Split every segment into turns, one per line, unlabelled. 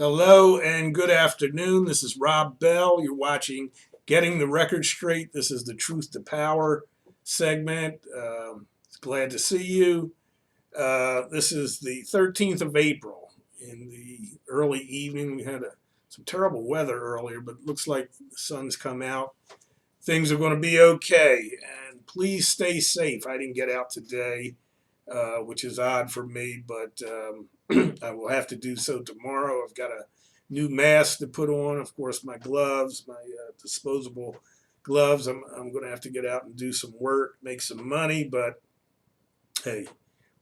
Hello and good afternoon. This is Rob Bell. You're watching Getting the Record Straight. This is the Truth to Power segment. Glad to see you. This is the 13th of April. In the early evening, we had some terrible weather earlier, but it looks like the sun's come out. Things are going to be okay. And please stay safe. I didn't get out today, which is odd for me, but I will have to do so tomorrow. I've got a new mask to put on, of course, my gloves, my disposable gloves. I'm going to have to get out and do some work, make some money, but hey,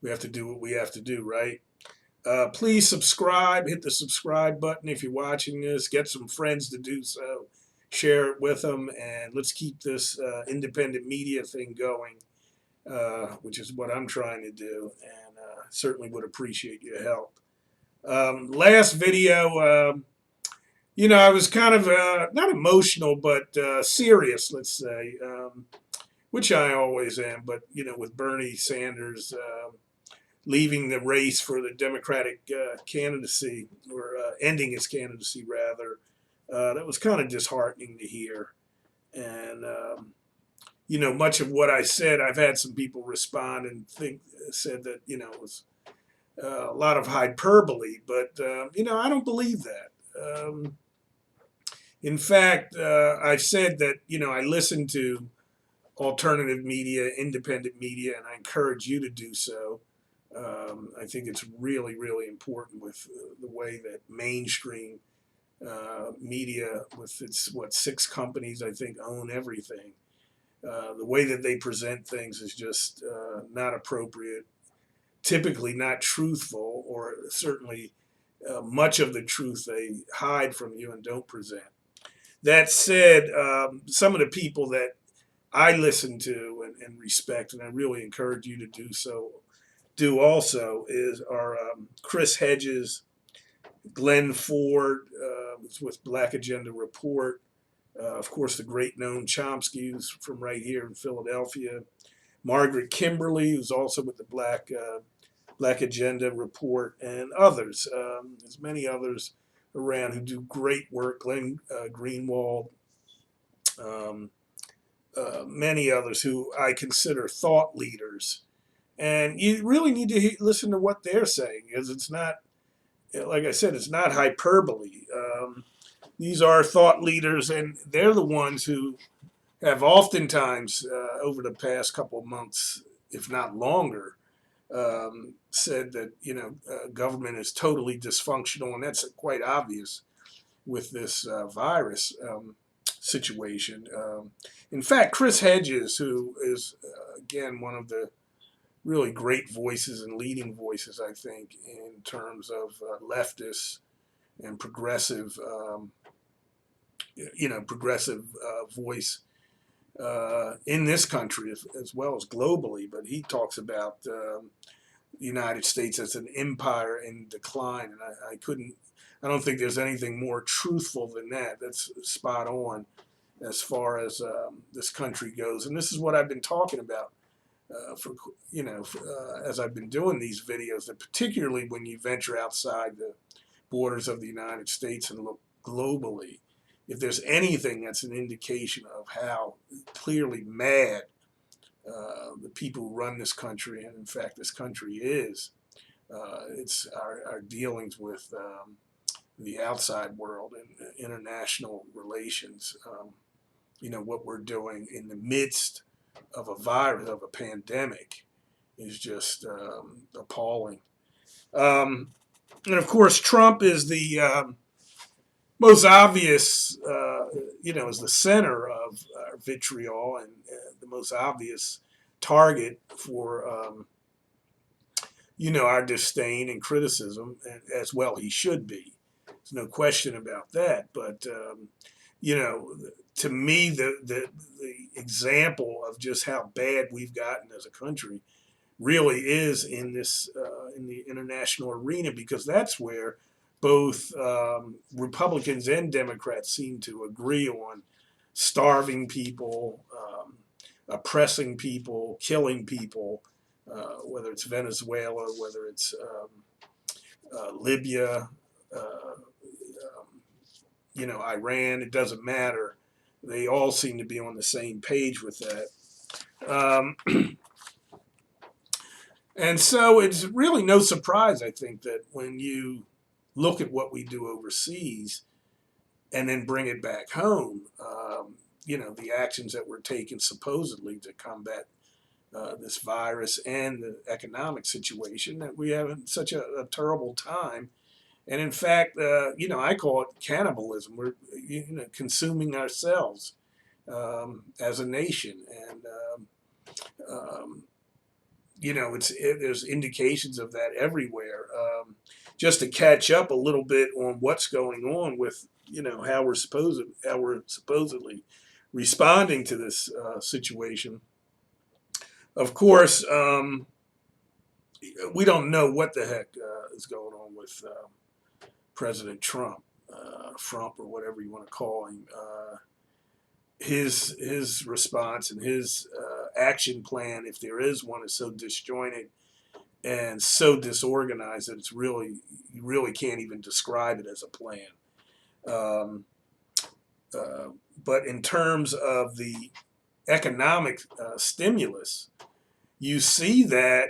we have to do what we have to do, right? Please subscribe, hit the subscribe button if you're watching this, get some friends to do so, share it with them, and let's keep this independent media thing going. Which is what I'm trying to do, and certainly would appreciate your help. Last video, I was kind of not emotional, but serious, let's say, which I always am. But with Bernie Sanders leaving the race for the Democratic candidacy, or ending his candidacy rather, that was kind of disheartening to hear, and much of what I said, I've had some people respond and said that, it was a lot of hyperbole, but, I don't believe that. In fact, I've said that, I listen to alternative media, independent media, and I encourage you to do so. I think it's really, really important with the way that mainstream media, with its, 6 companies, I think, own everything. The way that they present things is just not appropriate, typically not truthful, or certainly much of the truth they hide from you and don't present. That said, some of the people that I listen to and respect, and I really encourage you to do so, do also, are Chris Hedges, Glenn Ford, with Black Agenda Report, of course, the great Noam Chomsky, who's from right here in Philadelphia. Margaret Kimberly, who's also with the Black Agenda Report, and others. There's many others around who do great work. Glenn Greenwald, um, many others who I consider thought leaders. And you really need to listen to what they're saying, because it's not, like I said, it's not hyperbole. These are thought leaders, and they're the ones who have oftentimes, over the past couple of months, if not longer, said that government is totally dysfunctional, and that's quite obvious with this virus situation. In fact, Chris Hedges, who is again one of the really great voices and leading voices, I think, in terms of leftists and progressive, progressive voice in this country as well as globally. But he talks about the United States as an empire in decline, and I don't think there's anything more truthful than that. That's spot on as far as this country goes, and this is what I've been talking about as I've been doing these videos, that particularly when you venture outside the borders of the United States and look globally, if there's anything that's an indication of how clearly mad the people who run this country, and in fact this country is, it's our dealings with the outside world and international relations. What we're doing in the midst of a virus, of a pandemic, is just appalling. And of course, Trump is the most obvious, is the center of vitriol, and the most obvious target for, our disdain and criticism, and as well he should be. There's no question about that. But, to me, the example of just how bad we've gotten as a country really is in this in the international arena, because that's where both Republicans and Democrats seem to agree on starving people, oppressing people, killing people, whether it's Venezuela, whether it's Libya, Iran. It doesn't matter. They all seem to be on the same page with that. Um, and so it's really no surprise, I think, that when you look at what we do overseas and then bring it back home, the actions that were taken supposedly to combat this virus and the economic situation, that we have such a terrible time. And in fact, I call it cannibalism. We're consuming ourselves as a nation, and there's indications of that everywhere. Just to catch up a little bit on what's going on with how we're supposedly responding to this situation. Of course, we don't know what the heck is going on with President Trump, Frump, or whatever you want to call him. His response and his action plan, if there is one, is so disjointed and so disorganized that you really can't even describe it as a plan. Um, but in terms of the economic stimulus, you see that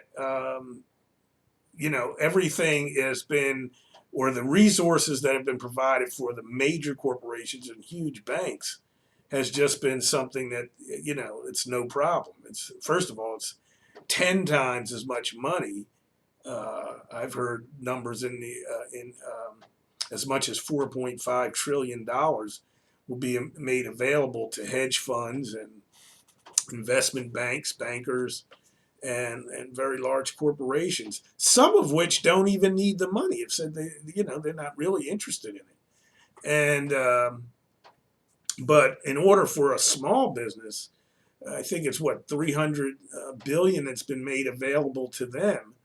everything has been, or the resources that have been provided for the major corporations and huge banks has just been something that it's no problem. It's, first of all, it's 10 times as much money. I've heard numbers in as much as $4.5 trillion will be made available to hedge funds and investment banks, bankers, and very large corporations, some of which don't even need the money. Have said they're not really interested in it. And but in order for a small business, I think it's 300 billion that's been made available to them.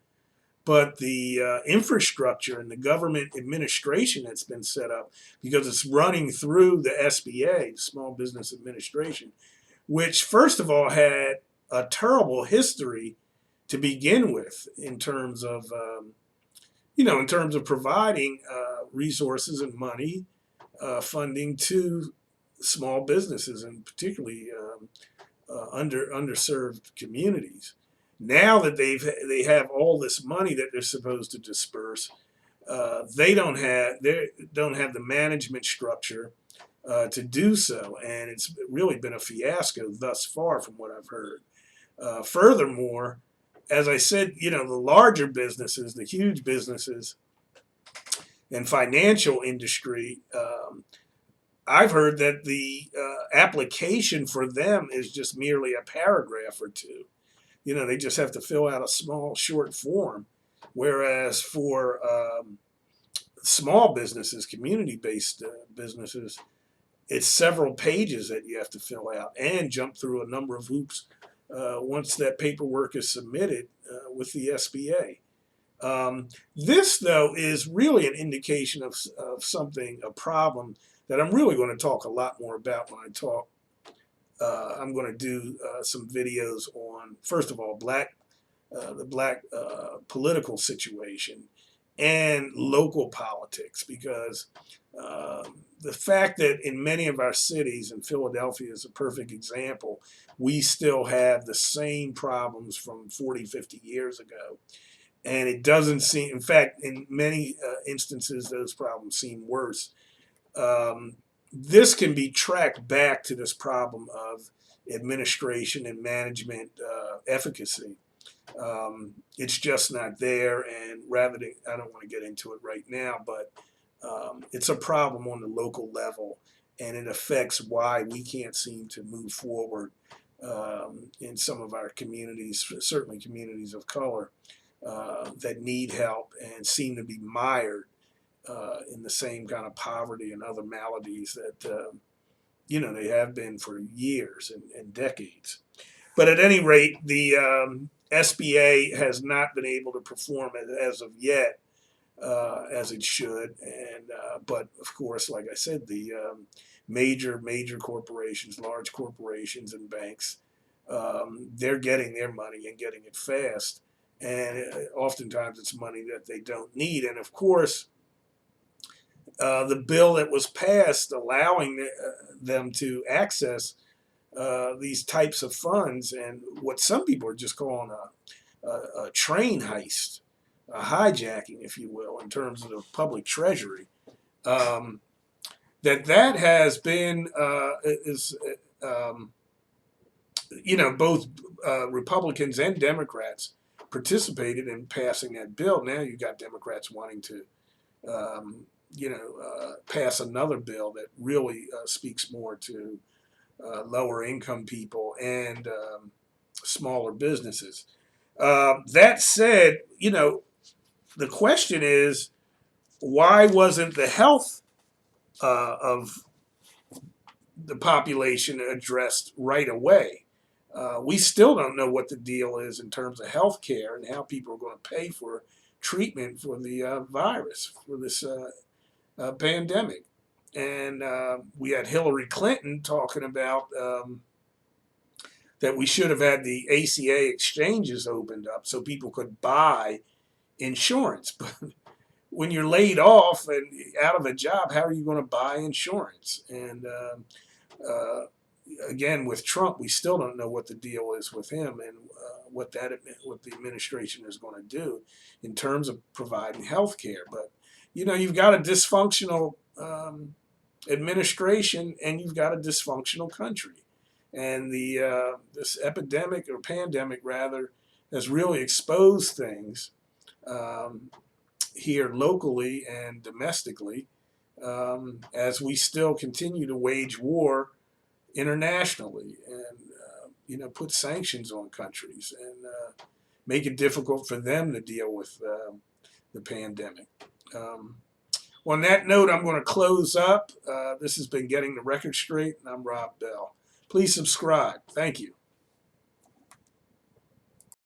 But the infrastructure and the government administration that's been set up, because it's running through the SBA, Small Business Administration, which first of all had a terrible history to begin with in terms of providing resources and money, funding to small businesses and particularly underserved communities. Now that they have all this money that they're supposed to disperse, they don't have the management structure to do so, and it's really been a fiasco thus far, from what I've heard. Furthermore, as I said, the larger businesses, the huge businesses, and financial industry, I've heard that the application for them is just merely a paragraph or two. They just have to fill out a small, short form. Whereas for small businesses, community-based businesses, it's several pages that you have to fill out and jump through a number of hoops once that paperwork is submitted with the SBA. This, though, is really an indication of something, a problem that I'm really going to talk a lot more about when I talk. I'm going to do some videos on, first of all, the black political situation and local politics, because the fact that in many of our cities, and Philadelphia is a perfect example, we still have the same problems from 40, 50 years ago. And it doesn't seem, in fact, in many instances, those problems seem worse. This can be tracked back to this problem of administration and management efficacy. It's just not there, and I don't want to get into it right now, but it's a problem on the local level, and it affects why we can't seem to move forward in some of our communities, certainly communities of color, that need help and seem to be mired in the same kind of poverty and other maladies that they have been for years and decades. But at any rate, the SBA has not been able to perform as of yet as it should. And but of course, like I said, the major corporations, large corporations and banks, they're getting their money and getting it fast. And oftentimes it's money that they don't need. And of course, the bill that was passed allowing them to access these types of funds and what some people are just calling a train heist, a hijacking, if you will, in terms of the public treasury. Um, that has been is both Republicans and Democrats participated in passing that bill. Now you've got Democrats wanting to pass another bill that really speaks more to lower income people and smaller businesses. That said, the question is, why wasn't the health of the population addressed right away? We still don't know what the deal is in terms of health care and how people are going to pay for treatment for the virus, for this pandemic. And we had Hillary Clinton talking about that we should have had the ACA exchanges opened up so people could buy insurance. But when you're laid off and out of a job, how are you going to buy insurance? And uh, again, with Trump, we still don't know what the deal is with him and what the administration is going to do in terms of providing health care. But you've got a dysfunctional administration and you've got a dysfunctional country. And this epidemic or pandemic rather has really exposed things here locally and domestically as we still continue to wage war internationally and put sanctions on countries and make it difficult for them to deal with the pandemic. On that note, I'm going to close up. This has been Getting the Record Straight, and I'm Rob Bell. Please subscribe. Thank you.